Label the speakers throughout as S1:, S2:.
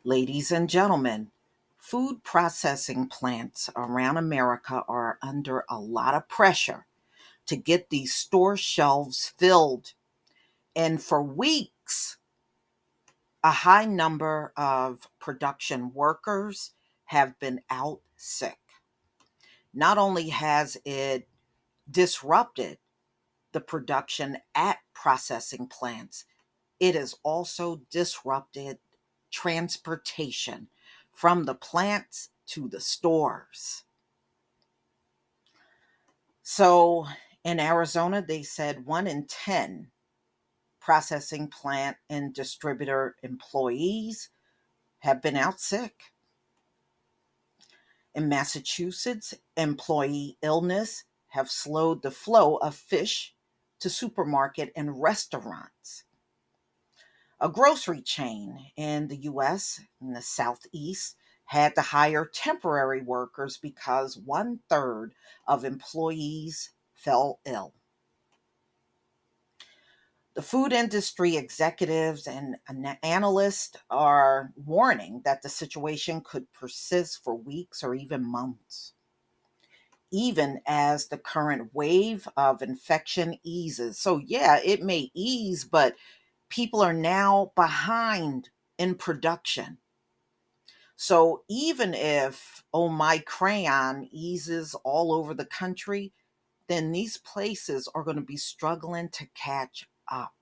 S1: Ladies and gentlemen, food processing plants around America are under a lot of pressure to get these store shelves filled. And for weeks, a high number of production workers have been out sick. Not only has it disrupted the production at processing plants, it has also disrupted transportation from the plants to the stores. So in Arizona, they said 1 in 10 processing plant and distributor employees have been out sick. In Massachusetts, employee illness have slowed the flow of fish to supermarket and restaurants. A grocery chain in the US in the Southeast had to hire temporary workers because 1/3 of employees fell ill. The food industry executives and analysts are warning that the situation could persist for weeks or even months, even as the current wave of infection eases. So, yeah, it may ease, but people are now behind in production. So even if oh my crayon eases all over the country, then these places are going to be struggling to catch up.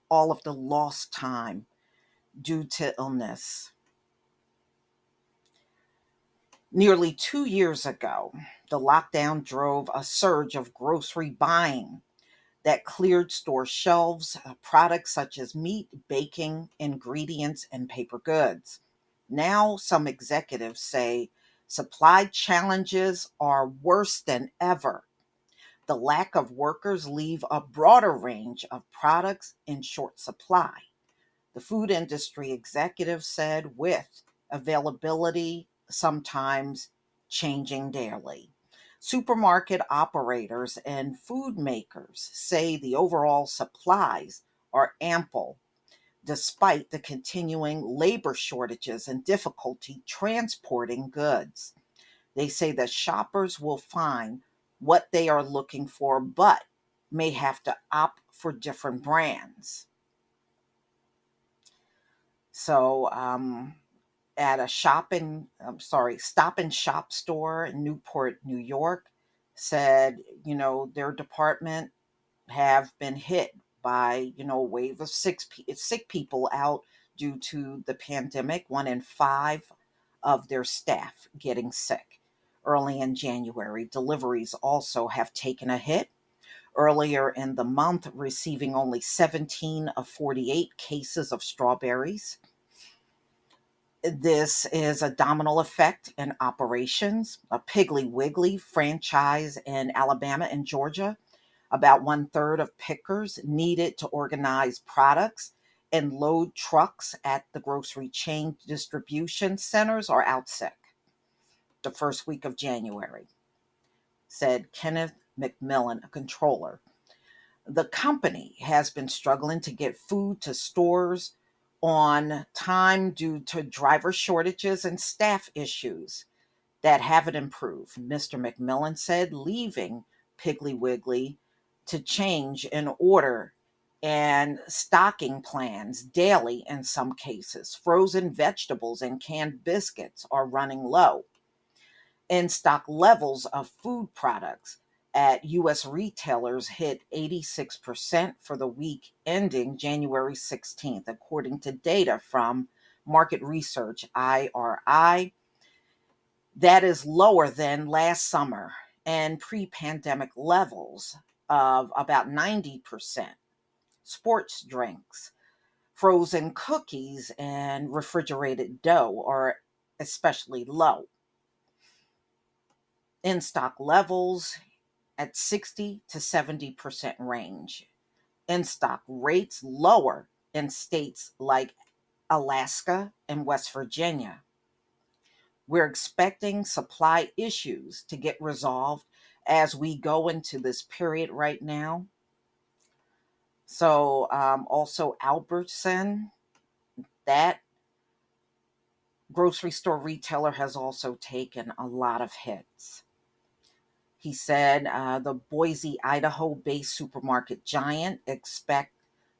S1: All of the lost time due to illness. Nearly 2 years ago, the lockdown drove a surge of grocery buying that cleared store shelves, products such as meat, baking, ingredients, and paper goods. Now, some executives say supply challenges are worse than ever. The lack of workers leave a broader range of products in short supply. The food industry executive said, with availability sometimes changing daily. Supermarket operators and food makers say the overall supplies are ample despite the continuing labor shortages and difficulty transporting goods. They say that shoppers will find what they are looking for, but may have to opt for different brands. So, at a stop and shop store in Newport, New York, said, their department have been hit by, a wave of sick people out due to the pandemic, 1 in 5 of their staff getting sick. Early in January, deliveries also have taken a hit. Earlier in the month, receiving only 17 of 48 cases of strawberries. This is a domino effect in operations. A Piggly Wiggly franchise in Alabama and Georgia, about 1/3 of pickers needed to organize products and load trucks at the grocery chain distribution centers are out sick the first week of January, said Kenneth McMillan, a controller. The company has been struggling to get food to stores on time due to driver shortages and staff issues that haven't improved, Mr. McMillan said, leaving Piggly Wiggly to change in order and stocking plans daily in some cases. Frozen vegetables and canned biscuits are running low. In stock levels of food products at U.S. retailers hit 86% for the week ending January 16th, according to data from market research IRI. That is lower than last summer and pre pandemic levels of about 90%. Sports drinks, frozen cookies, and refrigerated dough are especially low. In stock levels at 60 to 70% range. In stock rates lower in states like Alaska and West Virginia. We're expecting supply issues to get resolved as we go into this period right now. So, also Albertson, that Grocery store retailer has also taken a lot of hits. He said the Boise, Idaho based supermarket giant expect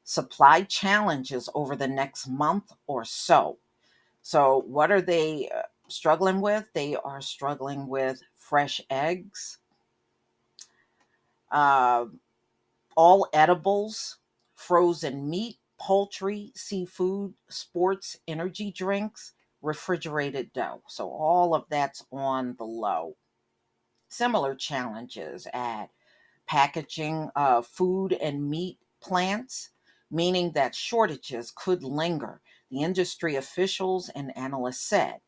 S1: supply challenges over the next month or so. So, what are they struggling with? They are struggling with fresh eggs, uh, all edibles, frozen meat, poultry, seafood, sports, energy drinks, refrigerated dough. So, all of that's on the low. Similar challenges at packaging food and meat plants, meaning that shortages could linger, the industry officials and analysts said.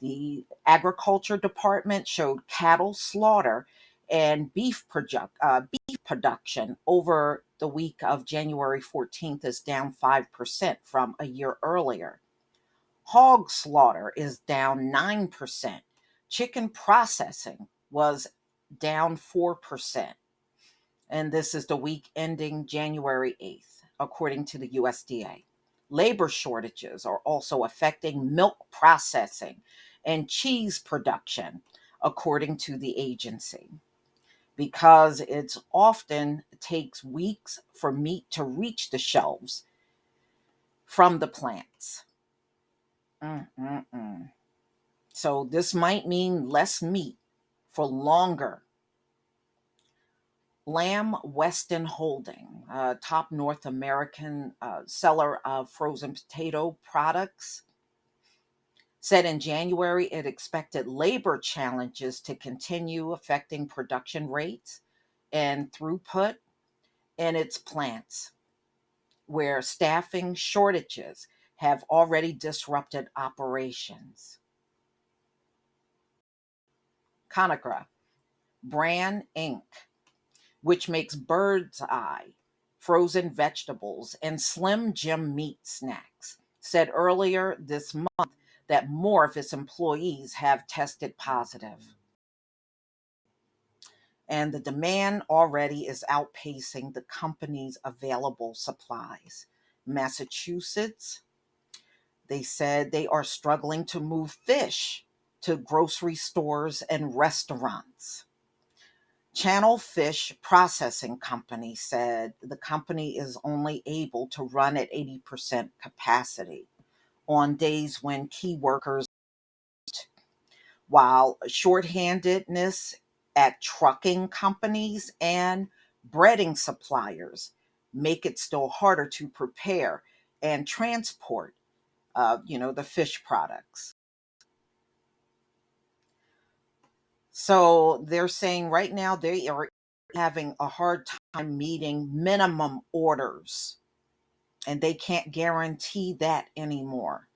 S1: The agriculture department showed cattle slaughter and beef production over the week of January 14th is down 5% from a year earlier. Hog slaughter is down 9%. Chicken processing was down 4%. And this is the week ending January 8th, according to the USDA. Labor shortages are also affecting milk processing and cheese production, according to the agency, because it often takes weeks for meat to reach the shelves from the plants. Mm-mm-mm. So this might mean less meat for longer. Lamb Weston Holding, top North American seller of frozen potato products, said in January it expected labor challenges to continue affecting production rates and throughput in its plants, where staffing shortages have already disrupted operations. Conagra, Brand Inc., which makes bird's eye, frozen vegetables, and Slim Jim meat snacks, said earlier this month that more of its employees have tested positive. And the demand already is outpacing the company's available supplies. Massachusetts, they said they are struggling to move fish to grocery stores and restaurants. Channel Fish Processing Company said the company is only able to run at 80% capacity on days when key workers, while shorthandedness at trucking companies and breading suppliers make it still harder to prepare and transport, the fish products. So they're saying right now they are having a hard time meeting minimum orders, and they can't guarantee that anymore.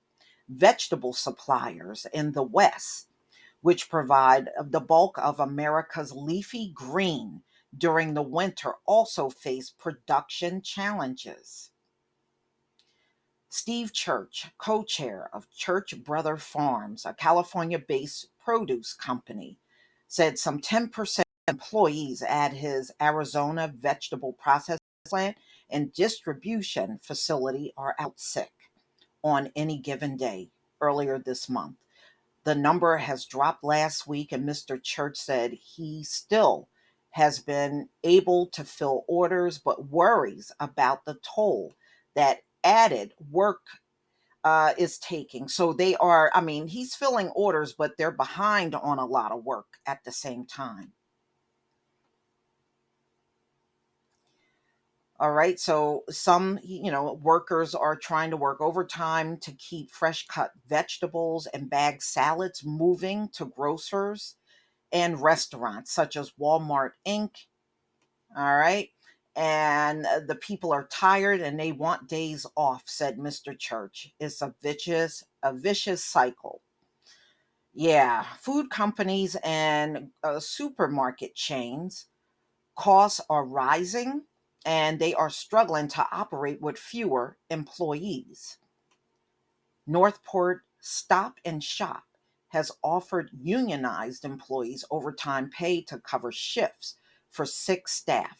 S1: Vegetable suppliers in the West, which provide the bulk of America's leafy green during the winter, also face production challenges. Steve Church, co chair of Church Brother Farms, a California based produce company, said some 10% employees at his Arizona vegetable processing plant and distribution facility are out sick on any given day earlier this month. The number has dropped last week, and Mr. Church said he still has been able to fill orders, but worries about the toll that added work is taking. So they are, I mean, he's filling orders, but they're behind on a lot of work at the same time. All right. So some, workers are trying to work overtime to keep fresh cut vegetables and bagged salads moving to grocers and restaurants such as Walmart Inc. All right. And the people are tired and they want days off, said Mr. Church. It's a vicious cycle. Yeah, food companies and supermarket chains costs are rising and they are struggling to operate with fewer employees. Northport Stop and Shop has offered unionized employees overtime pay to cover shifts for sick staff.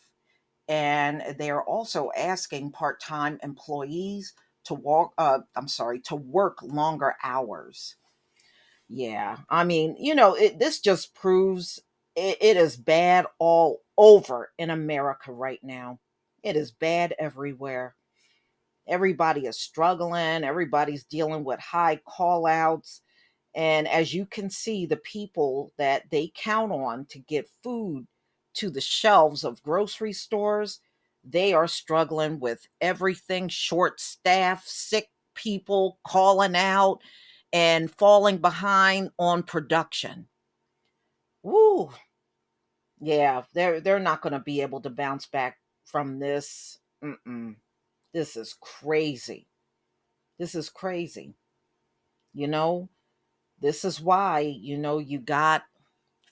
S1: And they are also asking part-time employees to work longer hours. Yeah. I mean, this just proves it is bad all over in America right now. It is bad everywhere. Everybody is struggling, everybody's dealing with high call outs. And as you can see, the people that they count on to get food to the shelves of grocery stores, they are struggling with everything, short staff, sick people calling out and falling behind on production. Woo. Yeah, they're not going to be able to bounce back from this. Mm-mm. This is crazy. This is crazy. You know, this is why, you got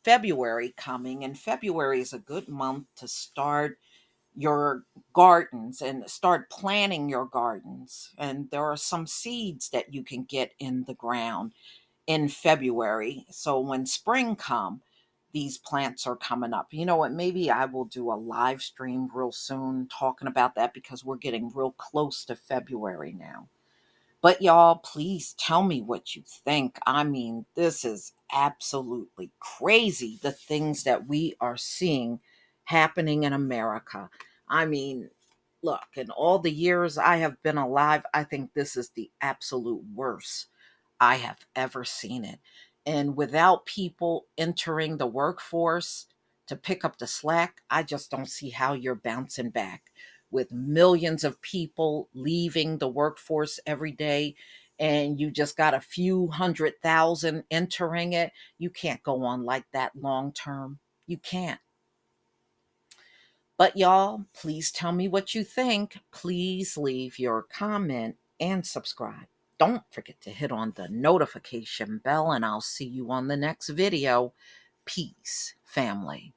S1: February coming, and February is a good month to start your gardens and start planting your gardens. And there are some seeds that you can get in the ground in February. So when spring come, these plants are coming up. You know what? Maybe I will do a live stream real soon talking about that because we're getting real close to February now. But y'all, please tell me what you think. I mean, this is absolutely crazy, the things that we are seeing happening in America. I mean, look, in all the years I have been alive, I think this is the absolute worst I have ever seen it. And without people entering the workforce to pick up the slack, I just don't see how you're bouncing back. With millions of people leaving the workforce every day, and you just got a few 100,000 entering it, you can't go on like that long term. You can't. But y'all, please tell me what you think. Please leave your comment and subscribe. Don't forget to hit on the notification bell, and I'll see you on the next video. Peace, family.